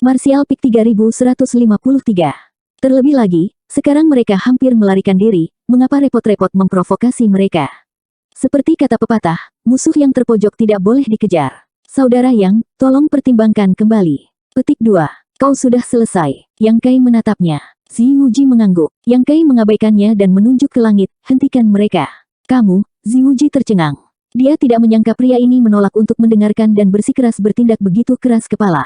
Martial Peak 3153. Terlebih lagi, sekarang mereka hampir melarikan diri, mengapa repot-repot memprovokasi mereka? Seperti kata pepatah, musuh yang terpojok tidak boleh dikejar. Saudara Yang, tolong pertimbangkan kembali. Petik 2. Kau sudah selesai. Yang Kai menatapnya. Ziwuji mengangguk. Yang Kai mengabaikannya dan menunjuk ke langit, hentikan mereka. Kamu, Ziwuji tercengang. Dia tidak menyangka pria ini menolak untuk mendengarkan dan bersikeras bertindak begitu keras kepala.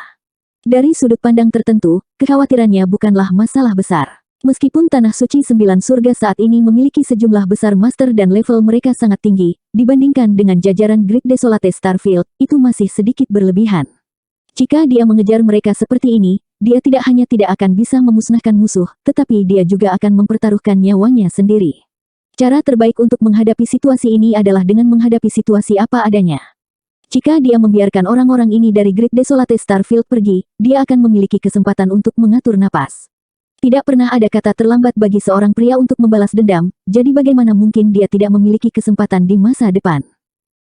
Dari sudut pandang tertentu, kekhawatirannya bukanlah masalah besar. Meskipun Tanah Suci Sembilan Surga saat ini memiliki sejumlah besar master dan level mereka sangat tinggi, dibandingkan dengan jajaran Great Desolate Starfield, itu masih sedikit berlebihan. Jika dia mengejar mereka seperti ini, dia tidak hanya tidak akan bisa memusnahkan musuh, tetapi dia juga akan mempertaruhkan nyawanya sendiri. Cara terbaik untuk menghadapi situasi ini adalah dengan menghadapi situasi apa adanya. Jika dia membiarkan orang-orang ini dari Great Desolate Starfield pergi, dia akan memiliki kesempatan untuk mengatur napas. Tidak pernah ada kata terlambat bagi seorang pria untuk membalas dendam, jadi bagaimana mungkin dia tidak memiliki kesempatan di masa depan.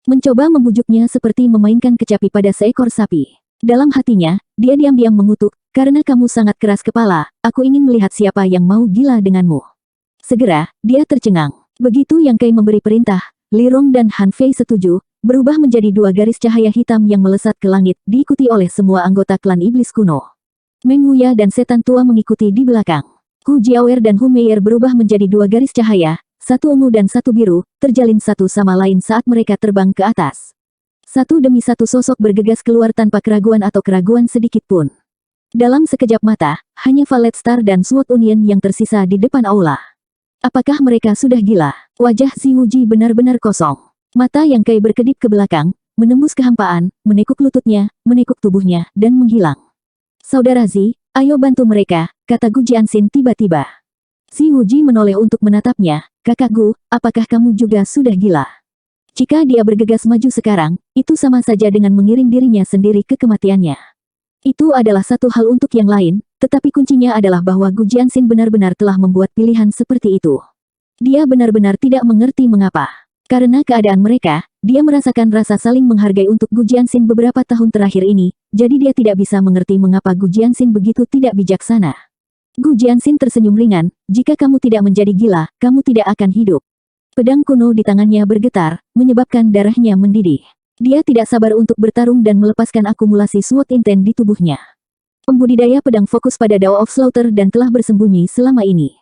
Mencoba membujuknya seperti memainkan kecapi pada seekor sapi. Dalam hatinya, dia diam-diam mengutuk, karena kamu sangat keras kepala, aku ingin melihat siapa yang mau gila denganmu. Segera, dia tercengang. Begitu Yang Kai memberi perintah, Li Rong dan Han Fei setuju, berubah menjadi dua garis cahaya hitam yang melesat ke langit, diikuti oleh semua anggota klan iblis kuno. Meng Wuya dan setan tua mengikuti di belakang. Hu Jiaoer dan Hu Meier berubah menjadi dua garis cahaya, satu ungu dan satu biru, terjalin satu sama lain saat mereka terbang ke atas. Satu demi satu sosok bergegas keluar tanpa keraguan atau keraguan sedikit pun. Dalam sekejap mata, hanya Valet Star dan Sword Union yang tersisa di depan aula. Apakah mereka sudah gila? Wajah Ziwuji benar-benar kosong. Mata Yang Kai berkedip ke belakang, menembus kehampaan, menekuk lututnya, menekuk tubuhnya, dan menghilang. Saudara Zi, ayo bantu mereka, kata Gu Jianxin tiba-tiba. Ziwuji menoleh untuk menatapnya, kakak Gu, apakah kamu juga sudah gila? Jika dia bergegas maju sekarang, itu sama saja dengan mengiring dirinya sendiri ke kematiannya. Itu adalah satu hal untuk yang lain, tetapi kuncinya adalah bahwa Gu Jianxin benar-benar telah membuat pilihan seperti itu. Dia benar-benar tidak mengerti mengapa. Karena keadaan mereka, dia merasakan rasa saling menghargai untuk Gu Jianxin beberapa tahun terakhir ini, jadi dia tidak bisa mengerti mengapa Gu Jianxin begitu tidak bijaksana. Gu Jianxin tersenyum ringan, jika kamu tidak menjadi gila, kamu tidak akan hidup. Pedang kuno di tangannya bergetar, menyebabkan darahnya mendidih. Dia tidak sabar untuk bertarung dan melepaskan akumulasi Sword Intent di tubuhnya. Pembudidaya pedang fokus pada Dao of Slaughter dan telah bersembunyi selama ini.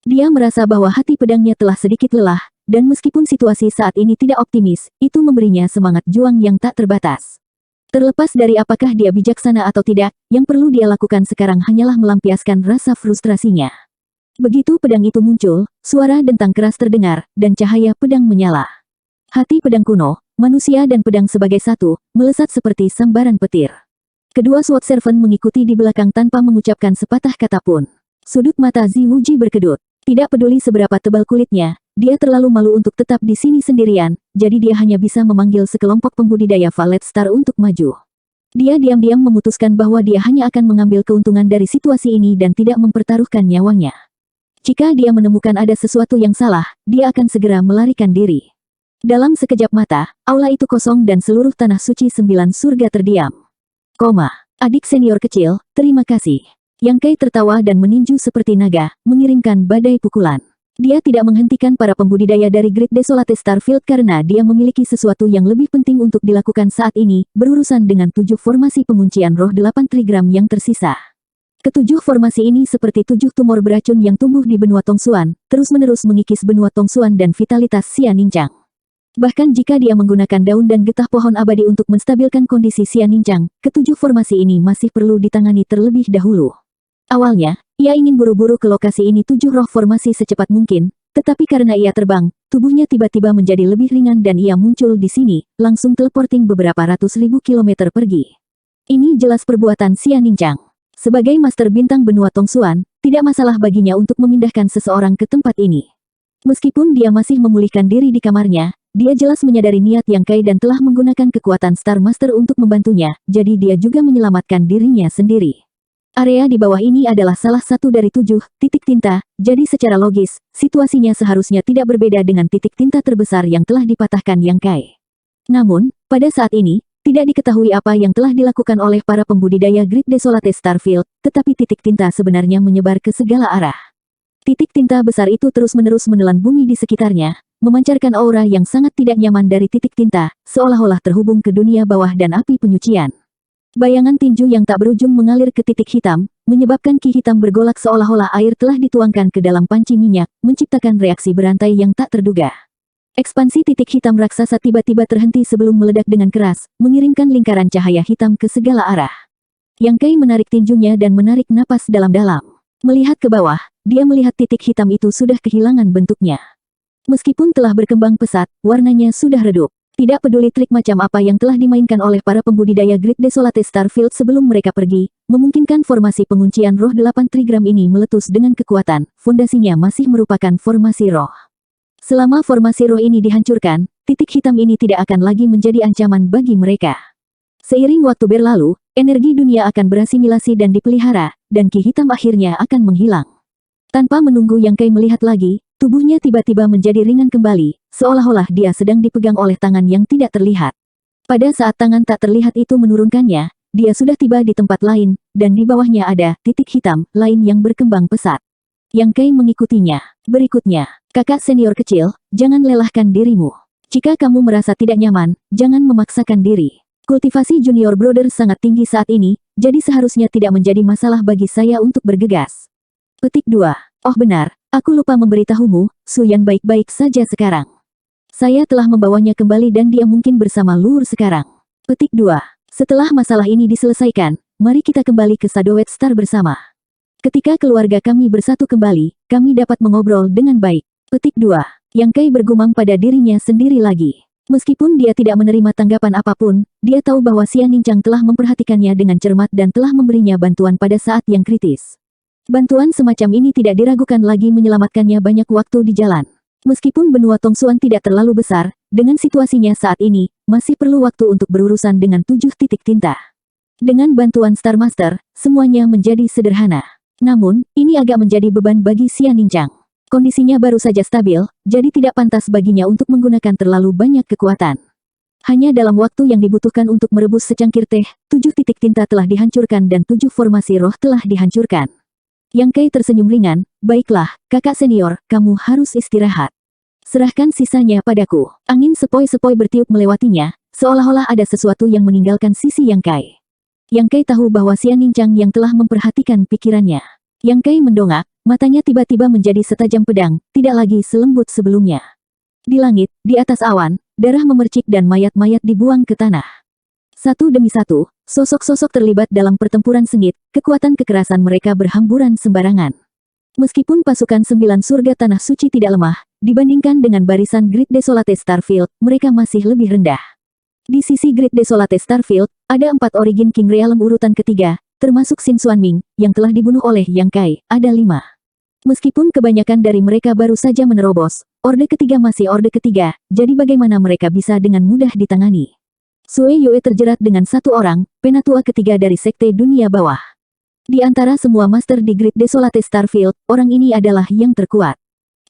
Dia merasa bahwa hati pedangnya telah sedikit lelah, dan meskipun situasi saat ini tidak optimis, itu memberinya semangat juang yang tak terbatas. Terlepas dari apakah dia bijaksana atau tidak, yang perlu dia lakukan sekarang hanyalah melampiaskan rasa frustrasinya. Begitu pedang itu muncul, suara dentang keras terdengar, dan cahaya pedang menyala. Hati pedang kuno, manusia dan pedang sebagai satu, melesat seperti sambaran petir. Kedua Sword Servant mengikuti di belakang tanpa mengucapkan sepatah kata pun. Sudut mata Ziwuji berkedut. Tidak peduli seberapa tebal kulitnya, dia terlalu malu untuk tetap di sini sendirian, jadi dia hanya bisa memanggil sekelompok pembudidaya Valet Star untuk maju. Dia diam-diam memutuskan bahwa dia hanya akan mengambil keuntungan dari situasi ini dan tidak mempertaruhkan nyawanya. Jika dia menemukan ada sesuatu yang salah, dia akan segera melarikan diri. Dalam sekejap mata, aula itu kosong dan seluruh Tanah Suci Sembilan Surga terdiam. Adik senior kecil, terima kasih. Yang Kai tertawa dan meninju seperti naga, mengirimkan badai pukulan. Dia tidak menghentikan para pembudidaya dari Great Desolate Starfield karena dia memiliki sesuatu yang lebih penting untuk dilakukan saat ini, berurusan dengan 7 formasi penguncian roh 8 trigram yang tersisa. Ketujuh formasi ini seperti 7 tumor beracun yang tumbuh di benua Tongsuan, terus-menerus mengikis benua Tongsuan dan vitalitas Xia Ningchang. Bahkan jika dia menggunakan daun dan getah pohon abadi untuk menstabilkan kondisi Xia Ningchang, ketujuh formasi ini masih perlu ditangani terlebih dahulu. Awalnya, ia ingin buru-buru ke lokasi ini 7 roh formasi secepat mungkin, tetapi karena ia terbang, tubuhnya tiba-tiba menjadi lebih ringan dan ia muncul di sini, langsung teleporting beberapa ratus ribu kilometer pergi. Ini jelas perbuatan Xia Ningchang. Sebagai Master Bintang Benua Tongsuan, tidak masalah baginya untuk memindahkan seseorang ke tempat ini. Meskipun dia masih memulihkan diri di kamarnya, dia jelas menyadari niat Yang Kai dan telah menggunakan kekuatan Star Master untuk membantunya, jadi dia juga menyelamatkan dirinya sendiri. Area di bawah ini adalah salah satu dari 7 titik tinta, jadi secara logis, situasinya seharusnya tidak berbeda dengan titik tinta terbesar yang telah dipatahkan Yang Kai. Namun, pada saat ini, Tidak diketahui apa yang telah dilakukan oleh para pembudidaya Great Desolate Starfield, tetapi titik tinta sebenarnya menyebar ke segala arah. Titik tinta besar itu terus-menerus menelan bumi di sekitarnya, memancarkan aura yang sangat tidak nyaman dari titik tinta, seolah-olah terhubung ke dunia bawah dan api penyucian. Bayangan tinju yang tak berujung mengalir ke titik hitam, menyebabkan ki hitam bergolak seolah-olah air telah dituangkan ke dalam panci minyak, menciptakan reaksi berantai yang tak terduga. Ekspansi titik hitam raksasa tiba-tiba terhenti sebelum meledak dengan keras, mengirimkan lingkaran cahaya hitam ke segala arah. Yang Kai menarik tinjunya dan menarik napas dalam-dalam. Melihat ke bawah, dia melihat titik hitam itu sudah kehilangan bentuknya. Meskipun telah berkembang pesat, warnanya sudah redup. Tidak peduli trik macam apa yang telah dimainkan oleh para pembudidaya Great Desolate Starfield sebelum mereka pergi, memungkinkan formasi penguncian roh 8 trigram ini meletus dengan kekuatan, fondasinya masih merupakan formasi roh. Selama formasi roh ini dihancurkan, titik hitam ini tidak akan lagi menjadi ancaman bagi mereka. Seiring waktu berlalu, energi dunia akan berasimilasi dan dipelihara, dan ki hitam akhirnya akan menghilang. Tanpa menunggu Yang Kai melihat lagi, tubuhnya tiba-tiba menjadi ringan kembali, seolah-olah dia sedang dipegang oleh tangan yang tidak terlihat. Pada saat tangan tak terlihat itu menurunkannya, dia sudah tiba di tempat lain, dan di bawahnya ada titik hitam lain yang berkembang pesat. Yang Kai mengikutinya. Berikutnya, kakak senior kecil, jangan lelahkan dirimu. Jika kamu merasa tidak nyaman, jangan memaksakan diri. Kultivasi Junior Brother sangat tinggi saat ini, jadi seharusnya tidak menjadi masalah bagi saya untuk bergegas. Petik 2. Oh benar, aku lupa memberitahumu, Suyan baik-baik saja sekarang. Saya telah membawanya kembali dan dia mungkin bersama Lur sekarang. Petik 2. Setelah masalah ini diselesaikan, mari kita kembali ke Shadowed Star bersama. Ketika keluarga kami bersatu kembali, kami dapat mengobrol dengan baik. Petik 2. Yang Kai bergumam pada dirinya sendiri lagi. Meskipun dia tidak menerima tanggapan apapun, dia tahu bahwa Xian Nincang telah memperhatikannya dengan cermat dan telah memberinya bantuan pada saat yang kritis. Bantuan semacam ini tidak diragukan lagi menyelamatkannya banyak waktu di jalan. Meskipun benua Tongsuan tidak terlalu besar, dengan situasinya saat ini, masih perlu waktu untuk berurusan dengan 7 titik tinta. Dengan bantuan Star Master, semuanya menjadi sederhana. Namun, ini agak menjadi beban bagi Xian Nincang. Kondisinya baru saja stabil, jadi tidak pantas baginya untuk menggunakan terlalu banyak kekuatan. Hanya dalam waktu yang dibutuhkan untuk merebus secangkir teh, 7 titik tinta telah dihancurkan dan 7 formasi roh telah dihancurkan. Yang Kai tersenyum ringan, baiklah, kakak senior, kamu harus istirahat. Serahkan sisanya padaku. Angin sepoi-sepoi bertiup melewatinya, seolah-olah ada sesuatu yang meninggalkan sisi Yang Kai. Yang Kai tahu bahwa Xian Nincang yang telah memperhatikan pikirannya. Yang Kai mendongak, matanya tiba-tiba menjadi setajam pedang, tidak lagi selembut sebelumnya. Di langit, di atas awan, darah memercik dan mayat-mayat dibuang ke tanah. Satu demi satu, sosok-sosok terlibat dalam pertempuran sengit, kekuatan kekerasan mereka berhamburan sembarangan. Meskipun pasukan 9 surga tanah suci tidak lemah, dibandingkan dengan barisan Great Desolate Starfield, mereka masih lebih rendah. Di sisi Great Desolate Starfield, ada 4 Origin King Realm urutan ketiga, termasuk Xin Xuanming, yang telah dibunuh oleh Yang Kai, ada 5. Meskipun kebanyakan dari mereka baru saja menerobos, Orde ketiga masih Orde ketiga, jadi bagaimana mereka bisa dengan mudah ditangani? Sue Yue terjerat dengan 1 orang, penatua ketiga dari Sekte Dunia Bawah. Di antara semua master di Great Desolate Starfield, orang ini adalah yang terkuat.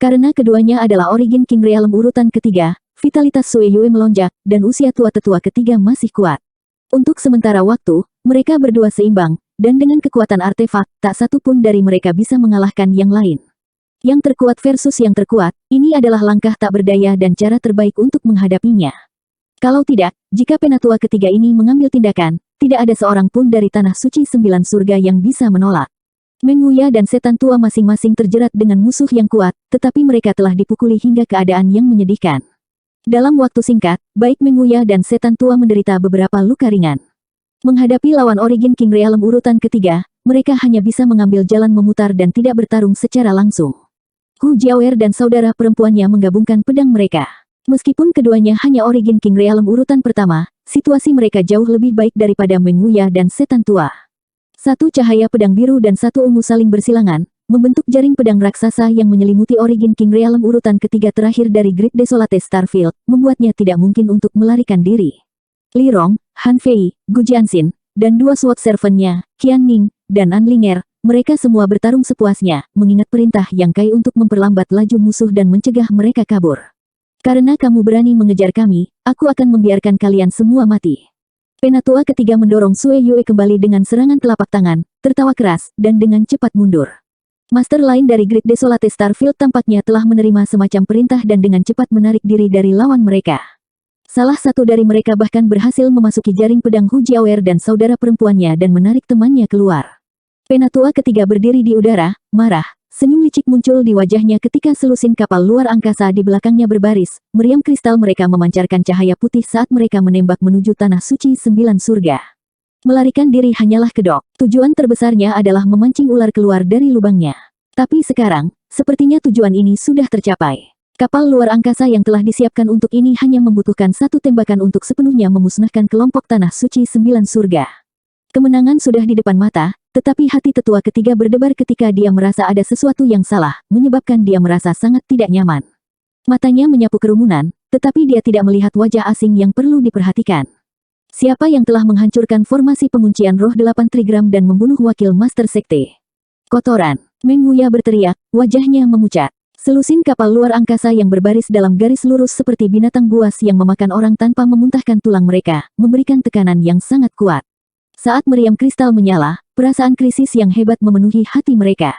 Karena keduanya adalah Origin King Realm urutan ketiga, vitalitas Sue Yue melonjak, dan usia tua-tetua ketiga masih kuat. Untuk sementara waktu, mereka berdua seimbang, dan dengan kekuatan artefak, tak satu pun dari mereka bisa mengalahkan yang lain. Yang terkuat versus yang terkuat, ini adalah langkah tak berdaya dan cara terbaik untuk menghadapinya. Kalau tidak, jika penatua ketiga ini mengambil tindakan, tidak ada seorang pun dari Tanah Suci 9 surga yang bisa menolak. Meng Wuya dan setan tua masing-masing terjerat dengan musuh yang kuat, tetapi mereka telah dipukuli hingga keadaan yang menyedihkan. Dalam waktu singkat, baik Meng Wuya dan setan tua menderita beberapa luka ringan. Menghadapi lawan Origin King Realm urutan ketiga, mereka hanya bisa mengambil jalan memutar dan tidak bertarung secara langsung. Hu Jiaoer dan saudara perempuannya menggabungkan pedang mereka. Meskipun keduanya hanya Origin King Realm urutan pertama, situasi mereka jauh lebih baik daripada Meng Wuya dan setan tua. 1 cahaya pedang biru dan 1 ungu saling bersilangan, membentuk jaring pedang raksasa yang menyelimuti Origin King Realm urutan ketiga terakhir dari Great Desolate Starfield, membuatnya tidak mungkin untuk melarikan diri. Li Rong, Han Fei, Gu Jianxin, dan 2 SWOT servant-nya, Qian Ning, dan An Linger, mereka semua bertarung sepuasnya, mengingat perintah Yang Kai untuk memperlambat laju musuh dan mencegah mereka kabur. Karena kamu berani mengejar kami, aku akan membiarkan kalian semua mati. Penatua ketiga mendorong Sue Yue kembali dengan serangan telapak tangan, tertawa keras, dan dengan cepat mundur. Master lain dari Great Desolate Starfield tampaknya telah menerima semacam perintah dan dengan cepat menarik diri dari lawan mereka. Salah satu dari mereka bahkan berhasil memasuki jaring pedang Hu Jiawer dan saudara perempuannya dan menarik temannya keluar. Penatua ketiga berdiri di udara, marah. Senyum licik muncul di wajahnya ketika selusin kapal luar angkasa di belakangnya berbaris. Meriam kristal mereka memancarkan cahaya putih saat mereka menembak menuju tanah suci 9 surga. Melarikan diri hanyalah kedok. Tujuan terbesarnya adalah memancing ular keluar dari lubangnya. Tapi sekarang, sepertinya tujuan ini sudah tercapai. Kapal luar angkasa yang telah disiapkan untuk ini hanya membutuhkan satu tembakan untuk sepenuhnya memusnahkan kelompok tanah suci 9 surga. Kemenangan sudah di depan mata, tetapi hati tetua ketiga berdebar ketika dia merasa ada sesuatu yang salah, menyebabkan dia merasa sangat tidak nyaman. Matanya menyapu kerumunan, tetapi dia tidak melihat wajah asing yang perlu diperhatikan. Siapa yang telah menghancurkan formasi penguncian roh 8 trigram dan membunuh wakil Master Sekte? Kotoran. Meng Wuya berteriak, wajahnya memucat. Selusin kapal luar angkasa yang berbaris dalam garis lurus seperti binatang buas yang memakan orang tanpa memuntahkan tulang mereka, memberikan tekanan yang sangat kuat. Saat meriam kristal menyala, perasaan krisis yang hebat memenuhi hati mereka.